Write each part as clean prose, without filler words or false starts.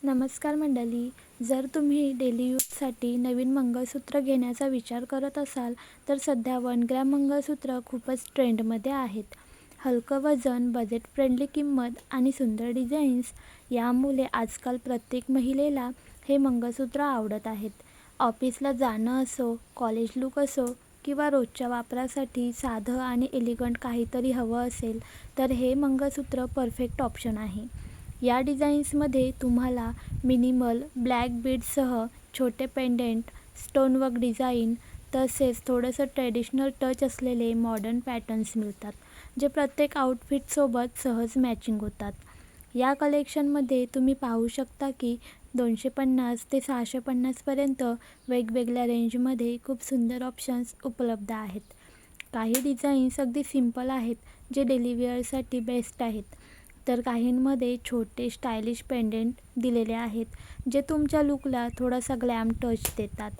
नमस्कार मंडळी. जर तुम्ही डेली यूजसाठी नवीन मंगळसूत्र घेण्याचा विचार करत असाल तर सध्या 1 ग्रॅम मंगळसूत्र खूपच ट्रेंडमध्ये आहेत. हलकं वजन, बजेट फ्रेंडली किंमत आणि सुंदर डिझाईन्स यामुळे आजकाल प्रत्येक महिलेला हे मंगळसूत्र आवडत आहेत. ऑफिसला जाणं असो, कॉलेज लूक असो किंवा रोजच्या वापरासाठी साधं आणि एलिगंट काहीतरी हवं असेल तर हे मंगळसूत्र परफेक्ट ऑप्शन आहे. या डिझाईन्समध्ये तुम्हाला मिनिमल ब्लॅक बीड्ससह छोटे पेंडेंट, स्टोनवर्क डिझाईन तसेच थोडंसं ट्रेडिशनल टच असलेले मॉडर्न पॅटर्न्स मिळतात, जे प्रत्येक आउटफिटसोबत सहज मॅचिंग होतात. या कलेक्शनमध्ये तुम्ही पाहू शकता की 250 ते 650 पर्यंत वेगवेगळ्या रेंजमध्ये खूप सुंदर ऑप्शन्स उपलब्ध आहेत. काही डिझाईन्स अगदी सिंपल आहेत, जे डेली वेअरसाठी बेस्ट आहेत, तर काहींमध्ये छोटे स्टायलिश पेंडेंट दिलेले आहेत, जे तुमच्या लूकला थोडासा ग्लॅम टच देतात.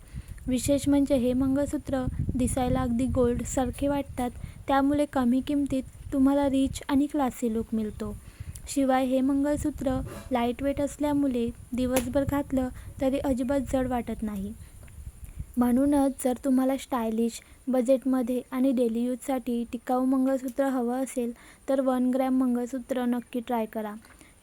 विशेष म्हणजे हे मंगळसूत्र दिसायला अगदी गोल्डसारखे वाटतात, त्यामुळे कमी किमतीत तुम्हाला रिच आणि क्लासी लूक मिळतो. शिवाय हे मंगळसूत्र लाईटवेट असल्यामुळे दिवसभर घातलं तरी अजिबात जड वाटत नाही. म्हणूनच जर तुम्हाला स्टायलिश, बजेटमध्ये आणि डेली यूजसाठी टिकाऊ मंगळसूत्र हवं असेल तर 1 ग्रॅम मंगळसूत्र नक्की ट्राय करा.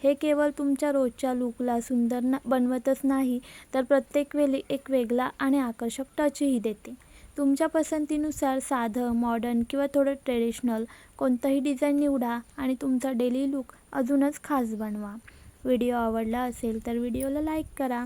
हे केवळ तुमच्या रोजच्या लूकला सुंदर बनवतच नाही, तर प्रत्येक वेळी एक वेगळा आणि आकर्षक टचही देते. तुमच्या पसंतीनुसार साधं, मॉडर्न किंवा थोडं ट्रेडिशनल कोणतंही डिझाईन निवडा आणि तुमचा डेली लूक अजूनच खास बनवा. व्हिडिओ आवडला असेल तर व्हिडिओला लाईक करा.